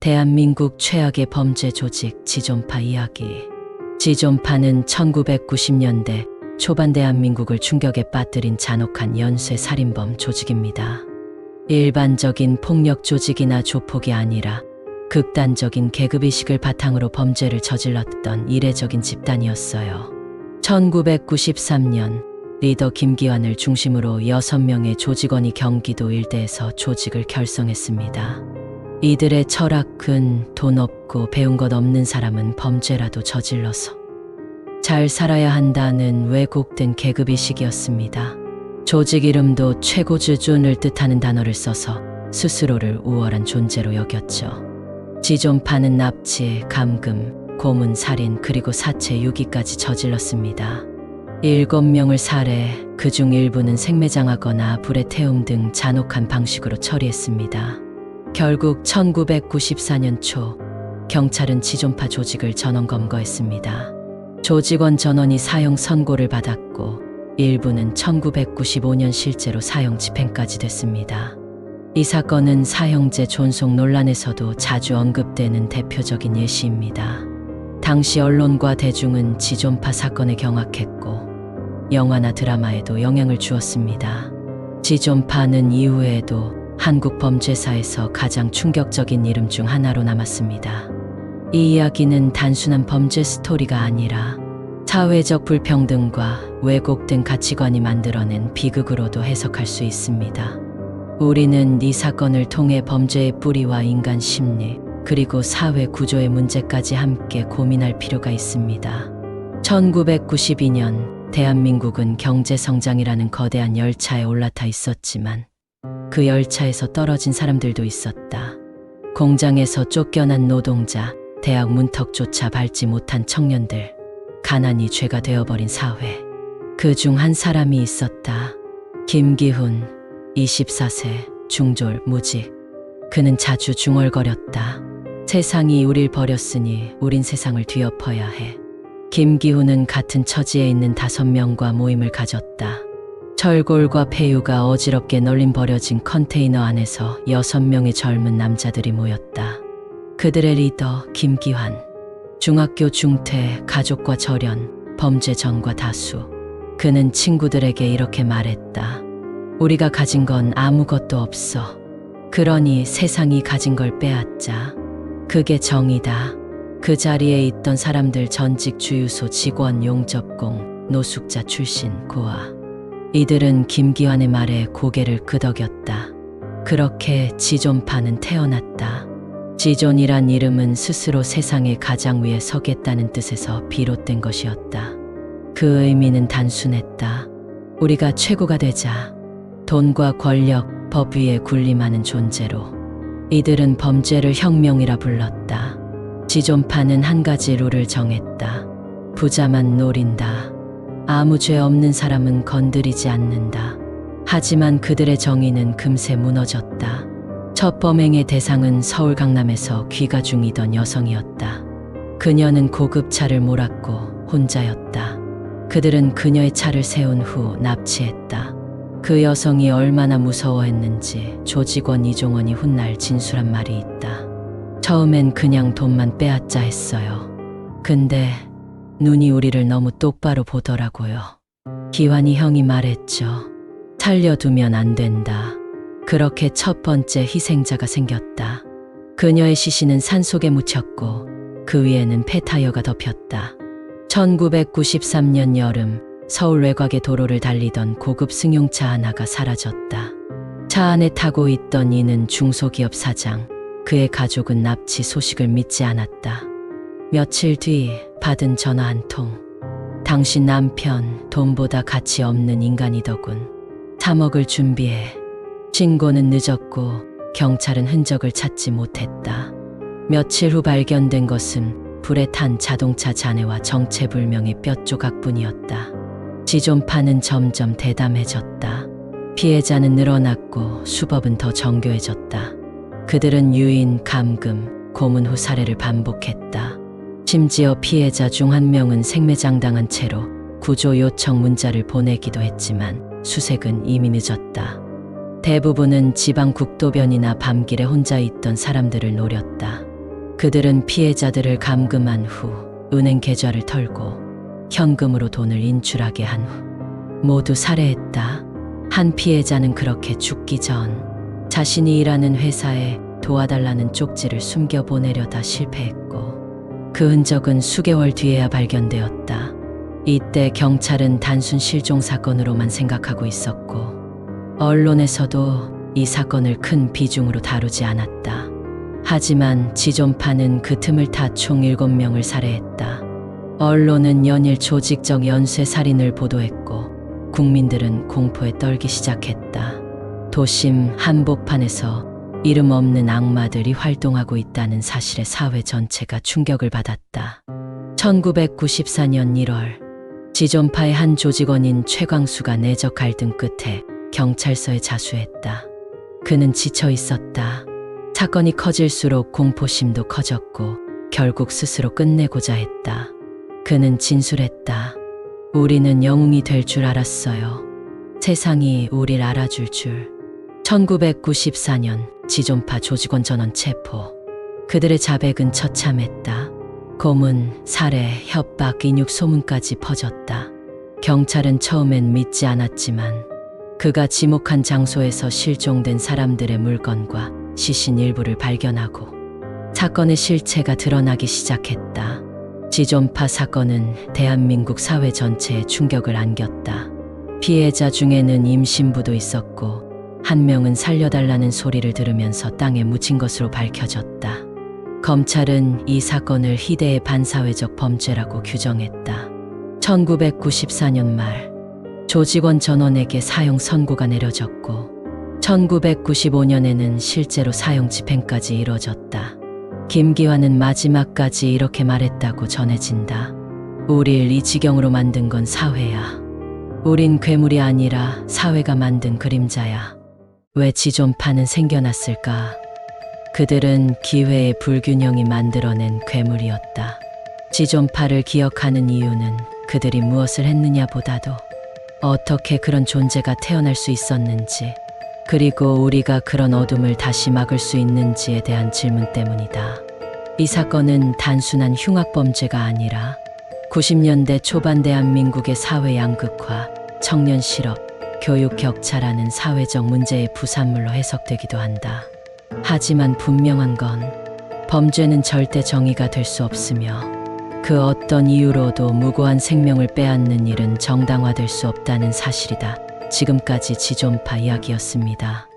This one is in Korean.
대한민국 최악의 범죄 조직 지존파 이야기. 지존파는 1990년대 초반 대한민국을 충격에 빠뜨린 잔혹한 연쇄 살인범 조직입니다. 일반적인 폭력 조직이나 조폭이 아니라 극단적인 계급의식을 바탕으로 범죄를 저질렀던 이례적인 집단이었어요. 1993년 리더 김기환을 중심으로 6명의 조직원이 경기도 일대에서 조직을 결성했습니다. 이들의 철학은 돈 없고 배운 것 없는 사람은 범죄라도 저질러서 잘 살아야 한다는 왜곡된 계급의식이었습니다. 조직 이름도 최고주존을 뜻하는 단어를 써서 스스로를 우월한 존재로 여겼죠. 지존파는 납치, 감금, 고문, 살인 그리고 사체 유기까지 저질렀습니다. 7명을 살해, 그중 일부는 생매장하거나 불에 태움 등 잔혹한 방식으로 처리했습니다. 결국 1994년 초 경찰은 지존파 조직을 전원 검거했습니다. 조직원 전원이 사형 선고를 받았고 일부는 1995년 실제로 사형 집행까지 됐습니다. 이 사건은 사형제 존속 논란에서도 자주 언급되는 대표적인 예시입니다. 당시 언론과 대중은 지존파 사건에 경악했고 영화나 드라마에도 영향을 주었습니다. 지존파는 이후에도 한국 범죄사에서 가장 충격적인 이름 중 하나로 남았습니다. 이 이야기는 단순한 범죄 스토리가 아니라 사회적 불평등과 왜곡된 가치관이 만들어낸 비극으로도 해석할 수 있습니다. 우리는 이 사건을 통해 범죄의 뿌리와 인간 심리, 그리고 사회 구조의 문제까지 함께 고민할 필요가 있습니다. 1992년 대한민국은 경제성장이라는 거대한 열차에 올라타 있었지만 그 열차에서 떨어진 사람들도 있었다. 공장에서 쫓겨난 노동자, 대학 문턱조차 밟지 못한 청년들, 가난이 죄가 되어버린 사회. 그 중 한 사람이 있었다. 김기훈, 24세, 중졸, 무직. 그는 자주 중얼거렸다. 세상이 우릴 버렸으니 우린 세상을 뒤엎어야 해. 김기훈은 같은 처지에 있는 5명과 모임을 가졌다. 철골과 폐유가 어지럽게 널린 버려진 컨테이너 안에서 6명의 젊은 남자들이 모였다. 그들의 리더 김기환. 중학교 중퇴, 가족과 절연, 범죄 전과 다수. 그는 친구들에게 이렇게 말했다. 우리가 가진 건 아무것도 없어. 그러니 세상이 가진 걸 빼앗자. 그게 정의다. 그 자리에 있던 사람들 전직 주유소 직원, 용접공, 노숙자 출신, 고아. 이들은 김기환의 말에 고개를 끄덕였다. 그렇게 지존파는 태어났다. 지존이란 이름은 스스로 세상의 가장 위에 서겠다는 뜻에서 비롯된 것이었다. 그 의미는 단순했다. 우리가 최고가 되자. 돈과 권력, 법 위에 군림하는 존재로. 이들은 범죄를 혁명이라 불렀다. 지존파는 한 가지 룰을 정했다. 부자만 노린다. 아무 죄 없는 사람은 건드리지 않는다. 하지만 그들의 정의는 금세 무너졌다. 첫 범행의 대상은 서울 강남에서 귀가 중이던 여성이었다. 그녀는 고급차를 몰았고 혼자였다. 그들은 그녀의 차를 세운 후 납치했다. 그 여성이 얼마나 무서워했는지 조직원 이종원이 훗날 진술한 말이 있다. 처음엔 그냥 돈만 빼앗자 했어요. 근데 눈이 우리를 너무 똑바로 보더라고요. 기환이 형이 말했죠. 살려두면 안 된다. 그렇게 첫 번째 희생자가 생겼다. 그녀의 시신은 산속에 묻혔고 그 위에는 폐타이어가 덮였다. 1993년 여름 서울 외곽의 도로를 달리던 고급 승용차 하나가 사라졌다. 차 안에 타고 있던 이는 중소기업 사장, 그의 가족은 납치 소식을 믿지 않았다. 며칠 뒤 받은 전화 한 통. 당신 남편 돈보다 가치 없는 인간이더군. 3억을 준비해. 신고는 늦었고 경찰은 흔적을 찾지 못했다. 며칠 후 발견된 것은 불에 탄 자동차 잔해와 정체불명의 뼈조각뿐이었다. 지존파는 점점 대담해졌다. 피해자는 늘어났고 수법은 더 정교해졌다. 그들은 유인, 감금, 고문 후 살해를 반복했다. 심지어 피해자 중 한 명은 생매장당한 채로 구조 요청 문자를 보내기도 했지만 수색은 이미 늦었다. 대부분은 지방 국도변이나 밤길에 혼자 있던 사람들을 노렸다. 그들은 피해자들을 감금한 후 은행 계좌를 털고 현금으로 돈을 인출하게 한 후 모두 살해했다. 한 피해자는 그렇게 죽기 전 자신이 일하는 회사에 도와달라는 쪽지를 숨겨 보내려다 실패했고 그 흔적은 수개월 뒤에야 발견되었다. 이때 경찰은 단순 실종 사건으로만 생각하고 있었고 언론에서도 이 사건을 큰 비중으로 다루지 않았다. 하지만 지존파는 그 틈을 타 총 7명을 살해했다. 언론은 연일 조직적 연쇄 살인을 보도했고 국민들은 공포에 떨기 시작했다. 도심 한복판에서 이름 없는 악마들이 활동하고 있다는 사실에 사회 전체가 충격을 받았다. 1994년 1월 지존파의 한 조직원인 최광수가 내적 갈등 끝에 경찰서에 자수했다. 그는 지쳐 있었다. 사건이 커질수록 공포심도 커졌고 결국 스스로 끝내고자 했다. 그는 진술했다. 우리는 영웅이 될 줄 알았어요. 세상이 우릴 알아줄 줄. 1994년 지존파 조직원 전원 체포. 그들의 자백은 처참했다. 고문, 살해, 협박, 인육 소문까지 퍼졌다. 경찰은 처음엔 믿지 않았지만 그가 지목한 장소에서 실종된 사람들의 물건과 시신 일부를 발견하고 사건의 실체가 드러나기 시작했다. 지존파 사건은 대한민국 사회 전체에 충격을 안겼다. 피해자 중에는 임신부도 있었고 한 명은 살려달라는 소리를 들으면서 땅에 묻힌 것으로 밝혀졌다. 검찰은 이 사건을 희대의 반사회적 범죄라고 규정했다. 1994년 말 조직원 전원에게 사형 선고가 내려졌고 1995년에는 실제로 사형 집행까지 이뤄졌다. 김기환은 마지막까지 이렇게 말했다고 전해진다. 우릴 이 지경으로 만든 건 사회야. 우린 괴물이 아니라 사회가 만든 그림자야. 왜 지존파는 생겨났을까? 그들은 기회의 불균형이 만들어낸 괴물이었다. 지존파를 기억하는 이유는 그들이 무엇을 했느냐보다도 어떻게 그런 존재가 태어날 수 있었는지, 그리고 우리가 그런 어둠을 다시 막을 수 있는지에 대한 질문 때문이다. 이 사건은 단순한 흉악범죄가 아니라 90년대 초반 대한민국의 사회 양극화, 청년 실업, 교육 격차라는 사회적 문제의 부산물로 해석되기도 한다. 하지만 분명한 건 범죄는 절대 정의가 될 수 없으며 그 어떤 이유로도 무고한 생명을 빼앗는 일은 정당화될 수 없다는 사실이다. 지금까지 지존파 이야기였습니다.